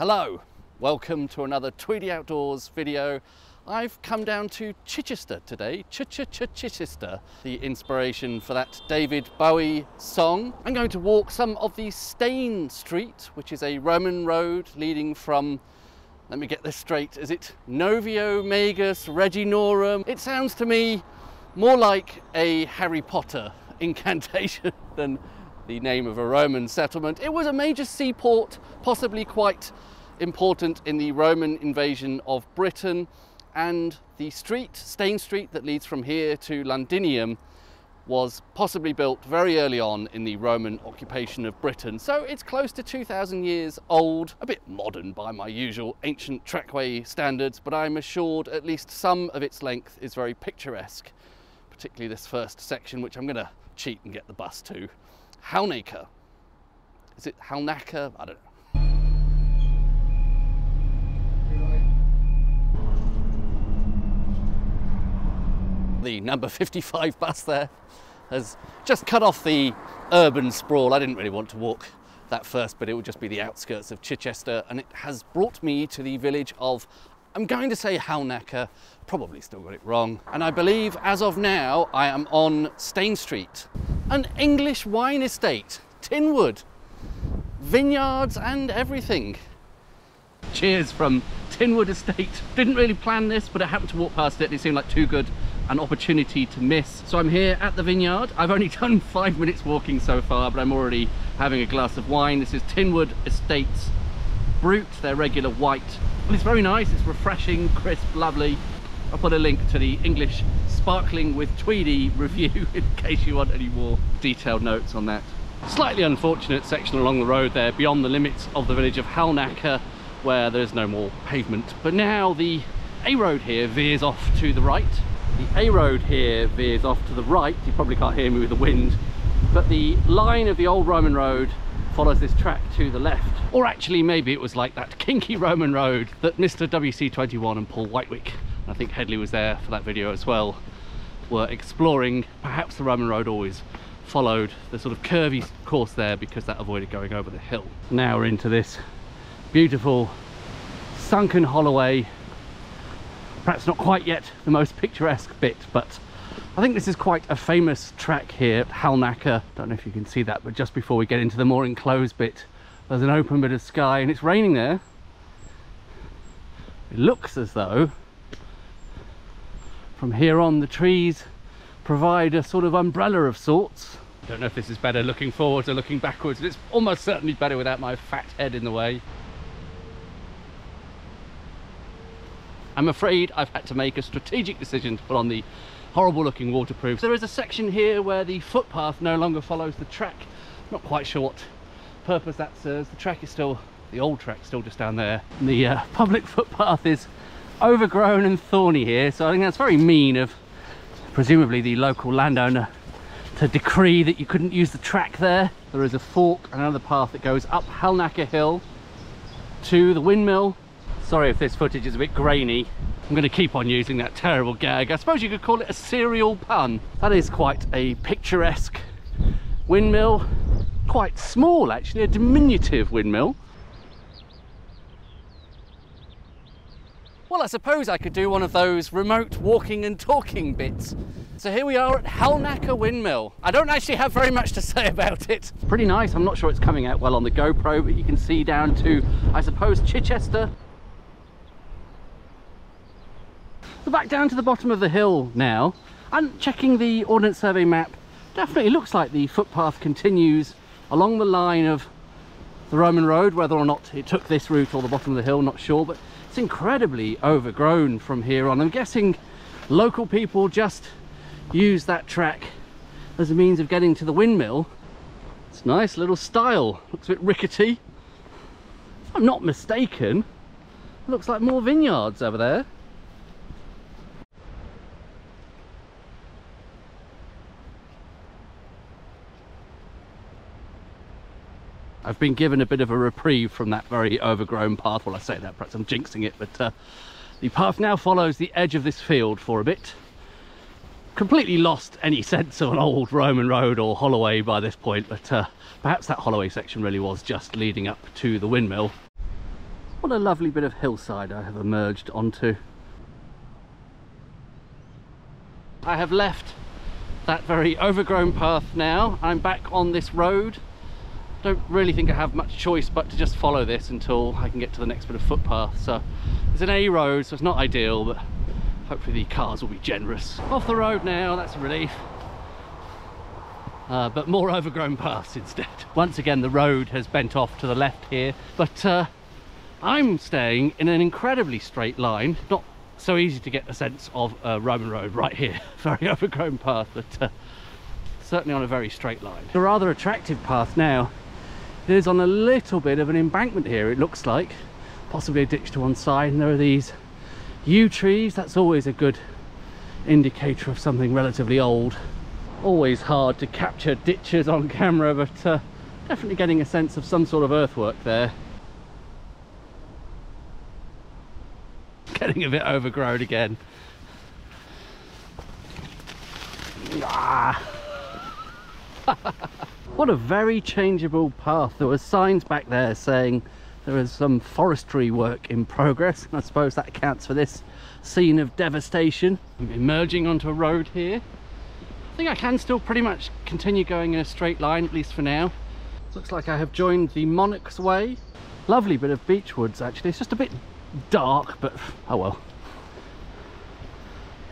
Hello, welcome to another Tweedy Outdoors video. I've come down to Chichester today, Chichester, the inspiration for that David Bowie song. I'm going to walk some of the Stane Street, which is a Roman road leading from, let me get this straight, is it Novio Magus Reginorum? It sounds to me more like a Harry Potter incantation than the name of a Roman settlement. It was a major seaport, possibly quite important in the Roman invasion of Britain, and the street, Stane Street, that leads from here to Londinium was possibly built very early on in the Roman occupation of Britain. So it's close to 2,000 years old, a bit modern by my usual ancient trackway standards, but I'm assured at least some of its length is very picturesque, particularly this first section, which I'm going to cheat and get the bus to. Halnaker. Is it Halnaker? I don't know. The number 55 bus there has just cut off the urban sprawl. I didn't really want to walk that first, but it would just be the outskirts of Chichester, and it has brought me to the village of, I'm going to say Halnaker, probably still got it wrong. And I believe as of now I am on Stane Street, an English wine estate, Tinwood, vineyards and everything. Cheers from Tinwood Estate. Didn't really plan this, but I happened to walk past it and it seemed like too good an opportunity to miss. So I'm here at the vineyard. I've only done 5 minutes walking so far, but I'm already having a glass of wine. This is Tinwood Estates Brut, their regular white. And it's very nice, it's refreshing, crisp, lovely. I'll put a link to the English Sparkling with Tweedy review in case you want any more detailed notes on that. Slightly unfortunate section along the road there beyond the limits of the village of Halnaker, where there's no more pavement. But now the A road here veers off to the right. The A road here veers off to the right. You probably can't hear me with the wind, but the line of the old Roman road follows this track to the left. Or actually maybe it was like that kinky Roman road that Mr. WC21 and Paul Whitewick, I think Headley was there for that video as well, were exploring. Perhaps the Roman road always followed the sort of curvy course there because that avoided going over the hill. Now we're into this beautiful sunken Holloway. Perhaps not quite yet the most picturesque bit, but I think this is quite a famous track here at Halnaker. Don't know if you can see that, but just before we get into the more enclosed bit, there's an open bit of sky and it's raining there. It looks as though from here on the trees provide a sort of umbrella of sorts. Don't know if this is better looking forwards or looking backwards, but it's almost certainly better without my fat head in the way. I'm afraid I've had to make a strategic decision to put on the horrible looking waterproofs. There is a section here where the footpath no longer follows the track. Not quite sure what purpose that serves. The track is still, the old track still just down there. And the public footpath is overgrown and thorny here, so I think that's very mean of presumably the local landowner to decree that you couldn't use the track there. There is a fork and another path that goes up Halnaker Hill to the Windmill. Sorry if this footage is a bit grainy. I'm going to keep on using that terrible gag. I suppose you could call it a serial pun. That is quite a picturesque windmill. Quite small actually, a diminutive windmill. Well, I suppose I could do one of those remote walking and talking bits. So here we are at Halnaker Windmill. I don't actually have very much to say about it. Pretty nice. I'm not sure it's coming out well on the GoPro, but you can see down to, I suppose, Chichester. So back down to the bottom of the hill now, and checking the Ordnance Survey map, definitely looks like the footpath continues along the line of the Roman road. Whether or not it took this route or the bottom of the hill, not sure, but it's incredibly overgrown from here on. I'm guessing local people just use that track as a means of getting to the windmill. It's nice little style, looks a bit rickety. If I'm not mistaken, it looks like more vineyards over there. I've been given a bit of a reprieve from that very overgrown path. Well, I say that, perhaps I'm jinxing it, but the path now follows the edge of this field for a bit. Completely lost any sense of an old Roman road or Holloway by this point, but perhaps that Holloway section really was just leading up to the windmill. What a lovely bit of hillside I have emerged onto. I have left that very overgrown path now. I'm back on this road. Don't really think I have much choice but to just follow this until I can get to the next bit of footpath. So it's an A road, so it's not ideal, but hopefully the cars will be generous. Off the road now, that's a relief. But more overgrown paths instead. Once again, the road has bent off to the left here, but I'm staying in an incredibly straight line. Not so easy to get a sense of a Roman road right here. Very overgrown path, but certainly on a very straight line. A rather attractive path now. It is on a little bit of an embankment here, it looks like. Possibly a ditch to one side, and there are these yew trees. That's always a good indicator of something relatively old. Always hard to capture ditches on camera, but definitely getting a sense of some sort of earthwork there. Getting a bit overgrown again. Ah. What a very changeable path. There were signs back there saying there is some forestry work in progress. I suppose that accounts for this scene of devastation. I'm emerging onto a road here. I think I can still pretty much continue going in a straight line, at least for now. Looks like I have joined the Monarch's Way. Lovely bit of beech woods actually. It's just a bit dark, but oh well.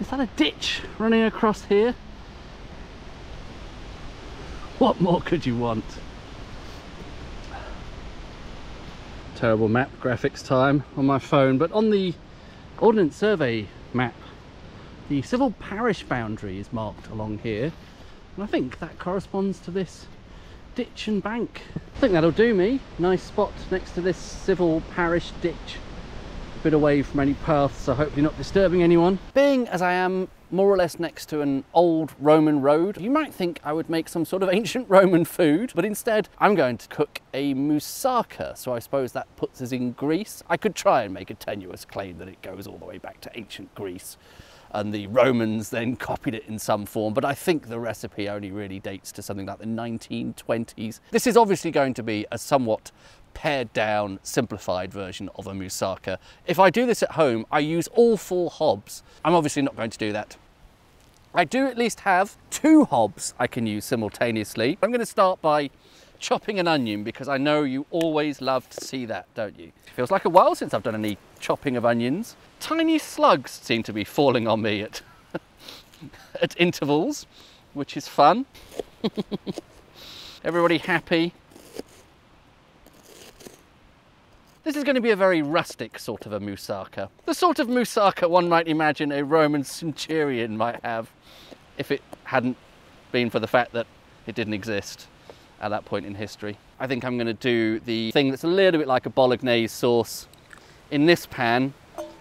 Is that a ditch running across here? What more could you want? Terrible map graphics time on my phone, but on the Ordnance Survey map, the civil parish boundary is marked along here, and I think that corresponds to this ditch and bank. I think that'll do me. Nice spot next to this civil parish ditch. A bit away from any paths, so hopefully not disturbing anyone. Being as I am more or less next to an old Roman road, you might think I would make some sort of ancient Roman food, but instead I'm going to cook a moussaka, so I suppose that puts us in Greece. I could try and make a tenuous claim that it goes all the way back to ancient Greece and the Romans then copied it in some form, but I think the recipe only really dates to something like the 1920s. This is obviously going to be a somewhat pared down, simplified version of a moussaka. If I do this at home, I use all 4 hobs. I'm obviously not going to do that. I do at least have 2 hobs I can use simultaneously. I'm going to start by chopping an onion, because I know you always love to see that, don't you? It feels like a while since I've done any chopping of onions. Tiny slugs seem to be falling on me at, at intervals, which is fun. Everybody happy? This is going to be a very rustic sort of a moussaka. The sort of moussaka one might imagine a Roman centurion might have, if it hadn't been for the fact that it didn't exist at that point in history. I think I'm going to do the thing that's a little bit like a bolognese sauce in this pan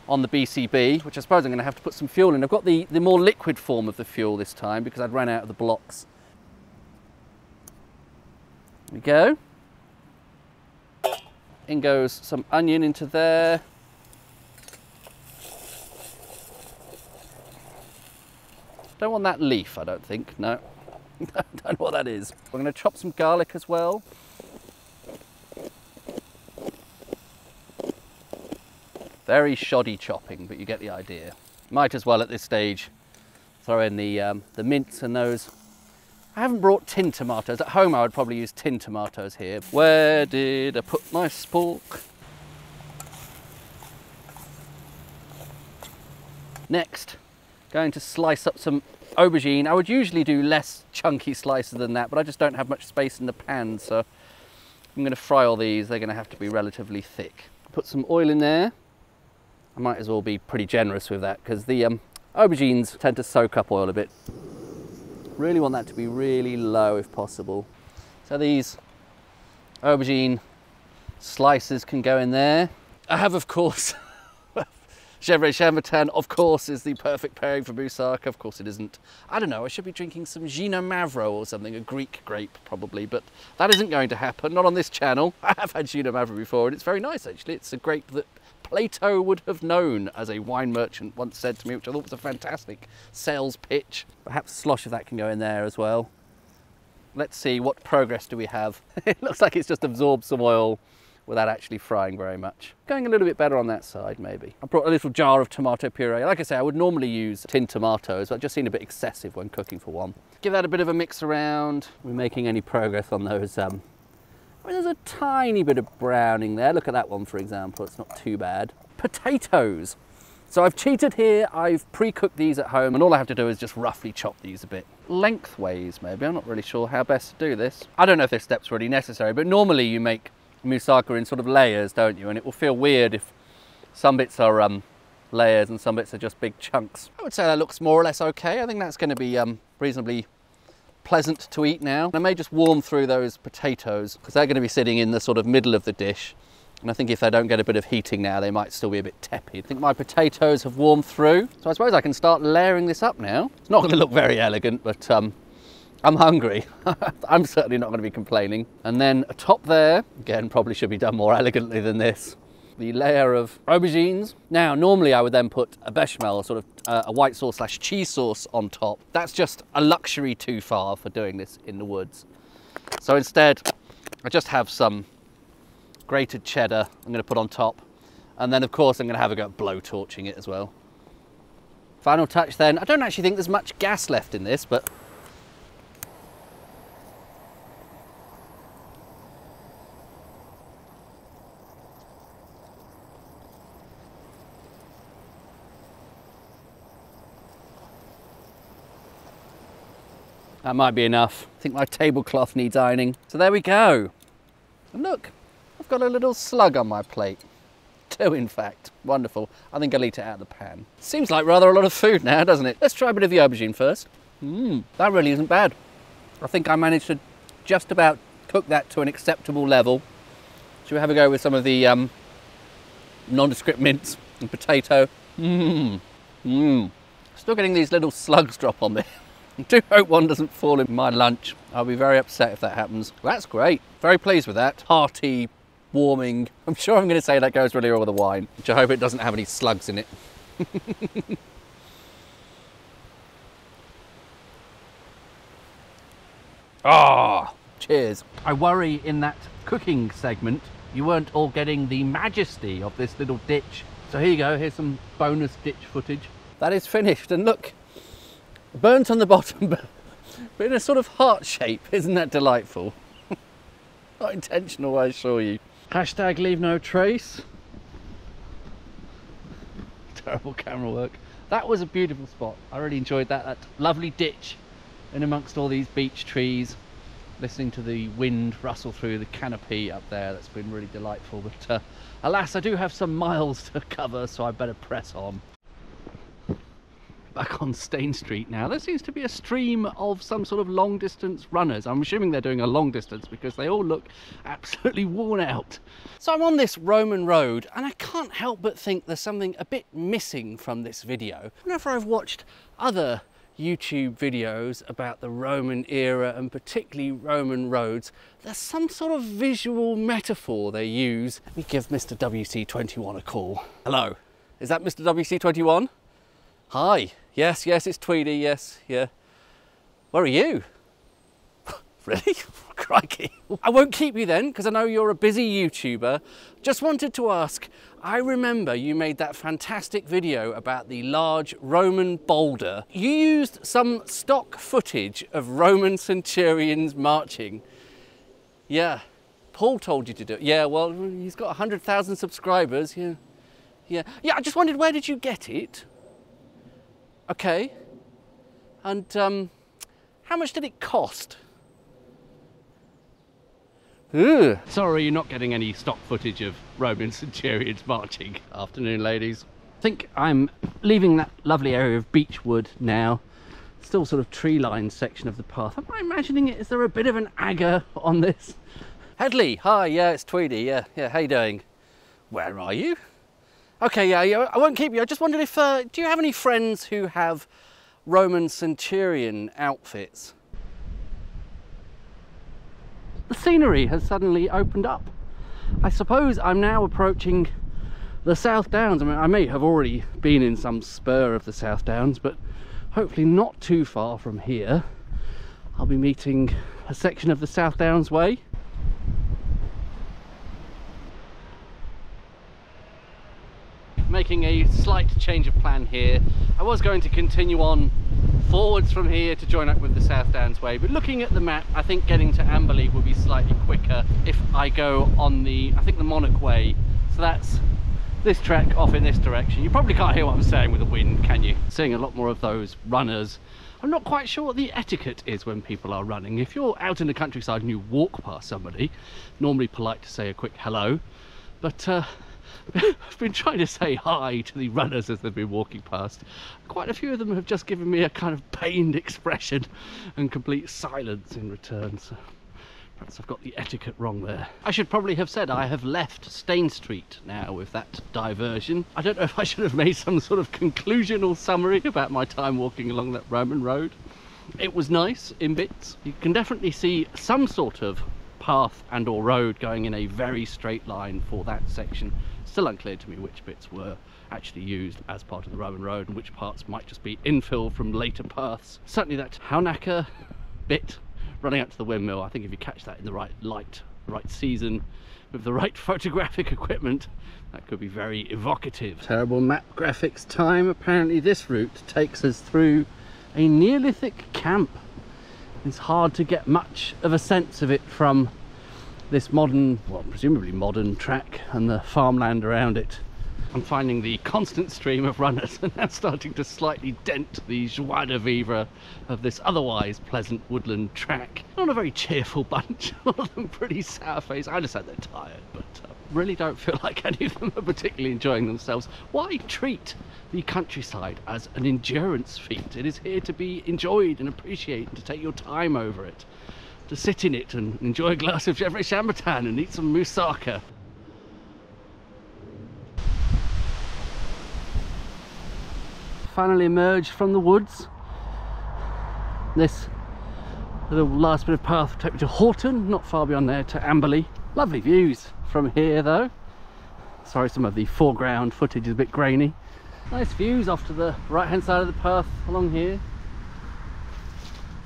on the BCB, which I suppose I'm going to have to put some fuel in. I've got the more liquid form of the fuel this time because I'd run out of the blocks. There we go. In goes some onion into there. Don't want that leaf, I don't think, no. Don't know what that is. We're going to chop some garlic as well. Very shoddy chopping, but you get the idea. Might as well at this stage throw in the mince and those. I haven't brought tin tomatoes. At home I would probably use tin tomatoes here. Where did I put my spork? Next, going to slice up some aubergine. I would usually do less chunky slices than that, but I just don't have much space in the pan, so I'm going to fry all these. They're going to have to be relatively thick. Put some oil in there. I might as well be pretty generous with that because the aubergines tend to soak up oil a bit. Really want that to be really low if possible. So these aubergine slices can go in there. I have, of course, Chèvre Chambertin, of course, is the perfect pairing for moussaka. Of course it isn't. I don't know, I should be drinking some Gino Mavro or something, a Greek grape probably, but that isn't going to happen, not on this channel. I have had Gino Mavro before and it's very nice actually. It's a grape that Plato would have known, as a wine merchant once said to me, which I thought was a fantastic sales pitch. Perhaps a slosh of that can go in there as well. Let's see, what progress do we have? It looks like it's just absorbed some oil without actually frying very much. Going a little bit better on that side, maybe. I brought a little jar of tomato puree. Like I say, I would normally use tinned tomatoes, but it just seemed a bit excessive when cooking for one. Give that a bit of a mix around. We're making any progress on those. I mean, there's a tiny bit of browning there. Look at that one, for example. It's not too bad. Potatoes. So I've cheated here, I've pre-cooked these at home, and all I have to do is just roughly chop these a bit lengthways, maybe. I'm not really sure how best to do this. I don't know if this step's really necessary, but normally you make moussaka in sort of layers, don't you? And it will feel weird if some bits are layers and some bits are just big chunks. I would say that looks more or less okay. I think that's going to be reasonably pleasant to eat now. I may just warm through those potatoes because they're going to be sitting in the sort of middle of the dish. And I think if they don't get a bit of heating now, they might still be a bit tepid. I think my potatoes have warmed through. So I suppose I can start layering this up now. It's not going to look very elegant, but I'm hungry. I'm certainly not going to be complaining. And then atop there, again, probably should be done more elegantly than this, the layer of aubergines. Now, normally I would then put a bechamel, sort of a white sauce / cheese sauce on top. That's just a luxury too far for doing this in the woods. So instead, I just have some grated cheddar I'm going to put on top, and then of course I'm going to have a go at blowtorching it as well. Final touch then. I don't actually think there's much gas left in this, but that might be enough. I think my tablecloth needs ironing. So there we go. And look, I've got a little slug on my plate. 2 in fact. Wonderful. I think I'll eat it out of the pan. Seems like rather a lot of food now, doesn't it? Let's try a bit of the aubergine first. That really isn't bad. I think I managed to just about cook that to an acceptable level. Should we have a go with some of the nondescript mince and potato? Still getting these little slugs drop on me. I do hope one doesn't fall in my lunch. I'll be very upset if that happens. That's great. Very pleased with that. Hearty, warming. I'm sure I'm going to say that goes really well with the wine, which I hope it doesn't have any slugs in it. Ah, cheers. I worry in that cooking segment you weren't all getting the majesty of this little ditch. So here you go, here's some bonus ditch footage. That is finished, and look, burnt on the bottom, but in a sort of heart shape. Isn't that delightful? Not intentional, I assure you. Hashtag leave no trace. Terrible camera work. That was a beautiful spot. I really enjoyed that. That lovely ditch in amongst all these beech trees, listening to the wind rustle through the canopy up there. That's been really delightful. But alas, I do have some miles to cover, so I better press on. Back on Stane Street now. There seems to be a stream of some sort of long distance runners. I'm assuming they're doing a long distance because they all look absolutely worn out. So I'm on this Roman road and I can't help but think there's something a bit missing from this video. Whenever I've watched other YouTube videos about the Roman era and particularly Roman roads, there's some sort of visual metaphor they use. Let me give Mr. WC21 a call. Hello, is that Mr. WC21? Hi, yes, it's Tweedy, yes, yeah. Where are you? Really? Crikey. I won't keep you then, because I know you're a busy YouTuber. Just wanted to ask, I remember you made that fantastic video about the large Roman boulder. You used some stock footage of Roman centurions marching. Yeah, Paul told you to do it. Yeah, well, he's got 100,000 subscribers, yeah. I just wondered, where did you get it? Okay, and how much did it cost? Ugh. Sorry, you're not getting any stock footage of Roman centurions marching. Afternoon, ladies. I think I'm leaving that lovely area of beechwood now. Still sort of tree-lined section of the path. Am I imagining it? Is there a bit of an agger on this? Headley, hi, yeah, it's Tweedy, yeah, how you doing? Where are you? Okay, yeah, I won't keep you. I just wondered if, do you have any friends who have Roman centurion outfits? The scenery has suddenly opened up. I suppose I'm now approaching the South Downs. I mean, I may have already been in some spur of the South Downs, but hopefully not too far from here. I'll be meeting a section of the South Downs Way. making a slight change of plan here. I was going to continue on forwards from here to join up with the South Downs Way, but looking at the map, I think getting to Amberley will be slightly quicker if I go on the, I think, the Monarch Way. So that's this track off in this direction. You probably can't hear what I'm saying with the wind, can you? Seeing a lot more of those runners. I'm not quite sure what the etiquette is when people are running. If you're out in the countryside and you walk past somebody, normally polite to say a quick hello, but I've been trying to say hi to the runners as they've been walking past. Quite a few of them have just given me a kind of pained expression and complete silence in return, so perhaps I've got the etiquette wrong there. I should probably have said I have left Stane Street now with that diversion. I don't know if I should have made some sort of conclusional summary about my time walking along that Roman road. It was nice in bits. You can definitely see some sort of path and or road going in a very straight line for that section. Still unclear to me which bits were actually used as part of the Roman road and which parts might just be infill from later paths. Certainly that Halnaker bit running up to the Windmill, I think if you catch that in the right light, right season, with the right photographic equipment, that could be very evocative. Terrible map graphics time. Apparently this route takes us through a Neolithic camp. It's hard to get much of a sense of it from this modern, well, presumably modern track and the farmland around it. I'm finding the constant stream of runners and that's starting to slightly dent the joie de vivre of this otherwise pleasant woodland track. Not a very cheerful bunch, all of them pretty sour-faced. I understand they're tired, but really don't feel like any of them are particularly enjoying themselves. Why treat the countryside as an endurance feat? It is here to be enjoyed and appreciated, to take your time over it, to sit in it and enjoy a glass of Gevrey Chambertin and eat some Moussaka. Finally emerged from the woods. This little last bit of path will take me to Horton, not far beyond there to Amberley. Lovely views from here though. Sorry, some of the foreground footage is a bit grainy. Nice views off to the right hand side of the path along here.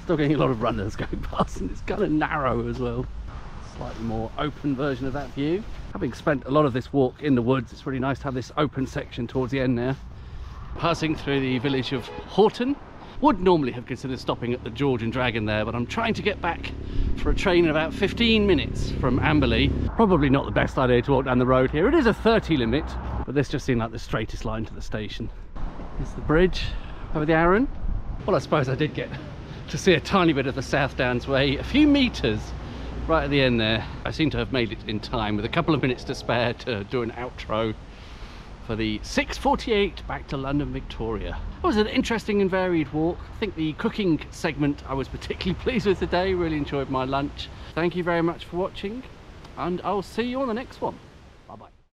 Still getting a lot of runners going past and it's kind of narrow as well. Slightly more open version of that view. Having spent a lot of this walk in the woods, it's really nice to have this open section towards the end there. Passing through the village of Horton. Would normally have considered stopping at the George and Dragon there, but I'm trying to get back for a train in about 15 minutes from Amberley. Probably not the best idea to walk down the road here. It is a 30 limit, but this just seemed like the straightest line to the station. Here's the bridge over the Arun. Well, I suppose I did get to see a tiny bit of the South Downs Way, a few metres right at the end there. I seem to have made it in time with a couple of minutes to spare to do an outro for the 6:48 back to London Victoria. It was an interesting and varied walk. I think the cooking segment I was particularly pleased with today. Really enjoyed my lunch. Thank you very much for watching and I'll see you on the next one.